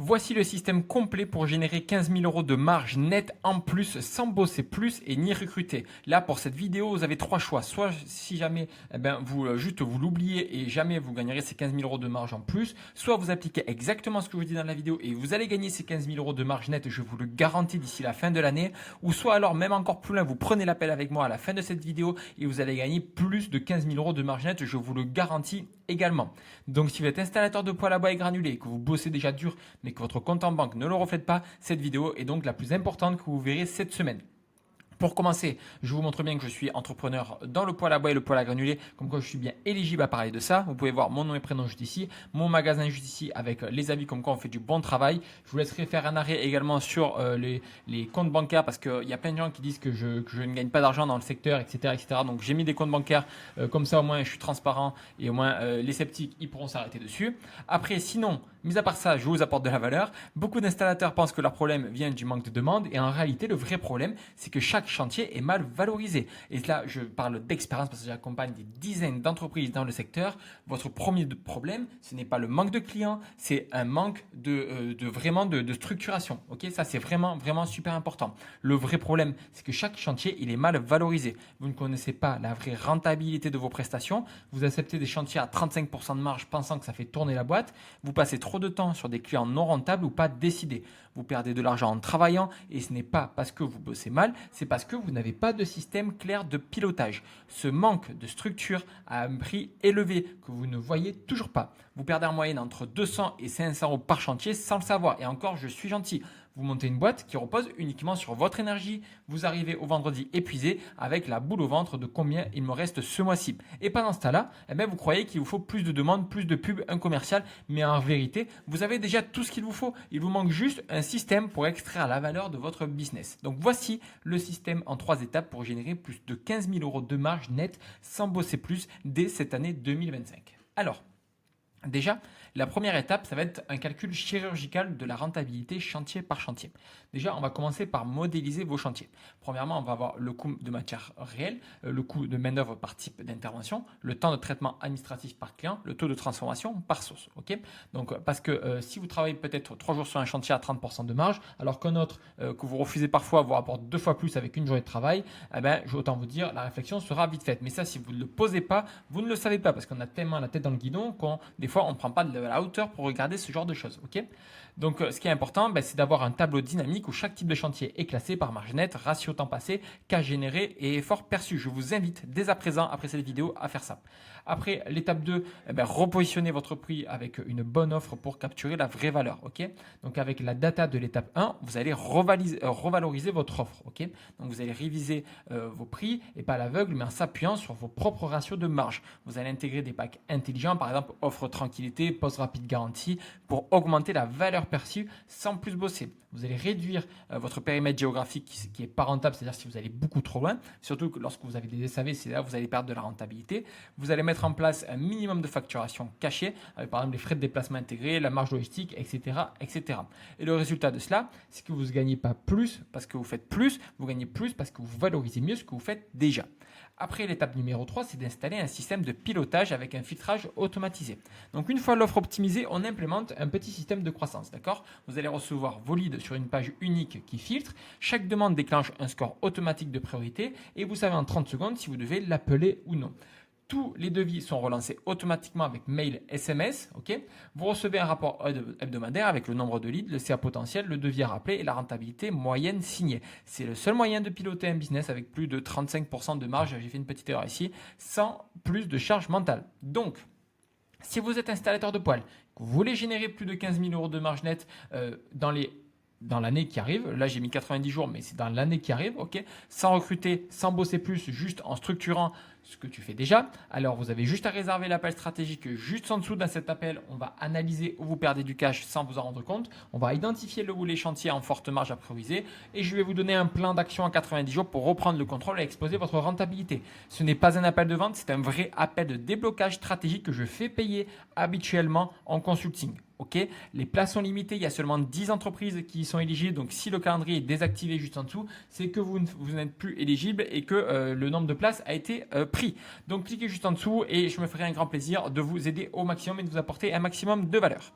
Voici le système complet pour générer 15 000 euros de marge nette en plus sans bosser plus et ni recruter. Là, pour cette vidéo, vous avez trois choix. Soit si jamais vous l'oubliez et jamais vous gagnerez ces 15 000 euros de marge en plus, soit vous appliquez exactement ce que je vous dis dans la vidéo et vous allez gagner ces 15 000 euros de marge nette, je vous le garantis d'ici la fin de l'année. Ou soit alors, même encore plus loin, vous prenez l'appel avec moi à la fin de cette vidéo et vous allez gagner plus de 15 000 euros de marge nette, je vous le garantis également. Donc si vous êtes installateur de poêle à bois et granulés, que vous bossez déjà dur, mais que votre compte en banque ne le reflète pas, cette vidéo est donc la plus importante que vous verrez cette semaine. Pour commencer, je vous montre bien que je suis entrepreneur dans le poêle à bois et le poêle à granulés, comme quoi je suis bien éligible à parler de ça. Vous pouvez voir mon nom et prénom juste ici, mon magasin juste ici avec les avis comme quoi on fait du bon travail. Je vous laisserai faire un arrêt également sur les comptes bancaires parce qu'il y a plein de gens qui disent que je ne gagne pas d'argent dans le secteur, etc. etc. Donc j'ai mis des comptes bancaires comme ça au moins je suis transparent et au moins les sceptiques ils pourront s'arrêter dessus. Après sinon, mis à part ça, je vous apporte de la valeur. Beaucoup d'installateurs pensent que leur problème vient du manque de demande et en réalité le vrai problème c'est que chaque chantier est mal valorisé. Et là, je parle d'expérience parce que j'accompagne des dizaines d'entreprises dans le secteur. Votre premier problème, ce n'est pas le manque de clients, c'est un manque de structuration. Ok, ça c'est vraiment super important. Le vrai problème, c'est que chaque chantier, il est mal valorisé. Vous ne connaissez pas la vraie rentabilité de vos prestations. Vous acceptez des chantiers à 35% de marge pensant que ça fait tourner la boîte. Vous passez trop de temps sur des clients non rentables ou pas décidés. Vous perdez de l'argent en travaillant et ce n'est pas parce que vous bossez mal, c'est parce que vous n'avez pas de système clair de pilotage. Ce manque de structure a un prix élevé que vous ne voyez toujours pas. Vous perdez en moyenne entre 200 et 500 euros par chantier sans le savoir. Et encore, je suis gentil. Vous montez une boîte qui repose uniquement sur votre énergie. Vous arrivez au vendredi épuisé avec la boule au ventre de combien il me reste ce mois-ci. Et pendant ce temps-là, vous croyez qu'il vous faut plus de demandes, plus de pubs, un commercial. Mais en vérité, vous avez déjà tout ce qu'il vous faut. Il vous manque juste un système pour extraire la valeur de votre business. Donc voici le système en 3 étapes pour générer plus de 15 000 euros de marge nette sans bosser plus dès cette année 2025. Alors, déjà, la première étape, ça va être un calcul chirurgical de la rentabilité chantier par chantier. Déjà, on va commencer par modéliser vos chantiers. Premièrement, on va avoir le coût de matière réelle, le coût de main-d'œuvre par type d'intervention, le temps de traitement administratif par client, le taux de transformation par source. Ok. Donc, parce que si vous travaillez peut-être 3 jours sur un chantier à 30% de marge, alors qu'un autre que vous refusez parfois vous rapporte 2 fois plus avec une journée de travail, autant vous dire, la réflexion sera vite faite. Mais ça, si vous ne le posez pas, vous ne le savez pas parce qu'on a tellement la tête dans le guidon des fois, on ne prend pas de la hauteur pour regarder ce genre de choses. Ok. Donc, ce qui est important, c'est d'avoir un tableau dynamique où chaque type de chantier est classé par marge nette, ratio temps passé, cas généré et effort perçu. Je vous invite dès à présent, après cette vidéo, à faire ça. Après, l'étape 2, repositionnez votre prix avec une bonne offre pour capturer la vraie valeur. Ok. Donc, avec la data de l'étape 1, vous allez revaloriser votre offre. Ok. Donc, vous allez réviser vos prix et pas à l'aveugle, mais en s'appuyant sur vos propres ratios de marge. Vous allez intégrer des packs intelligents, par exemple, offre tranquillité, pause rapide garantie, pour augmenter la valeur perçue sans plus bosser. Vous allez réduire votre périmètre géographique qui est pas rentable, c'est-à-dire si vous allez beaucoup trop loin, surtout que lorsque vous avez des SAV, c'est là où vous allez perdre de la rentabilité. Vous allez mettre en place un minimum de facturation cachée, avec par exemple les frais de déplacement intégrés, la marge logistique, etc., etc. Et le résultat de cela, c'est que vous ne gagnez pas plus parce que vous faites plus, vous gagnez plus parce que vous valorisez mieux ce que vous faites déjà. Après, l'étape numéro 3, c'est d'installer un système de pilotage avec un filtrage automatisé. Donc, une fois l'offre optimisée, on implémente un petit système de croissance. D'accord. Vous allez recevoir vos leads sur une page unique qui filtre. Chaque demande déclenche un score automatique de priorité et vous savez en 30 secondes si vous devez l'appeler ou non. Tous les devis sont relancés automatiquement avec mail, SMS. Ok. Vous recevez un rapport hebdomadaire avec le nombre de leads, le CA potentiel, le devis à rappeler et la rentabilité moyenne signée. C'est le seul moyen de piloter un business avec plus de 35% de marge. J'ai fait une petite erreur ici, sans plus de charge mentale. Donc, si vous êtes installateur de poêle, que vous voulez générer plus de 15 000 euros de marge nette dans l'année qui arrive, là j'ai mis 90 jours, mais c'est dans l'année qui arrive, ok, sans recruter, sans bosser plus, juste en structurant ce que tu fais déjà. Alors vous avez juste à réserver l'appel stratégique juste en dessous dans cet appel. On va analyser où vous perdez du cash sans vous en rendre compte. On va identifier le ou les chantiers en forte marge à prioriser et je vais vous donner un plan d'action en 90 jours pour reprendre le contrôle et exposer votre rentabilité. Ce n'est pas un appel de vente, c'est un vrai appel de déblocage stratégique que je fais payer habituellement en consulting. Ok, les places sont limitées, il y a seulement 10 entreprises qui y sont éligibles. Donc si le calendrier est désactivé juste en dessous, c'est que vous n'êtes plus éligible et que le nombre de places a été pris. Donc cliquez juste en dessous et je me ferai un grand plaisir de vous aider au maximum et de vous apporter un maximum de valeur.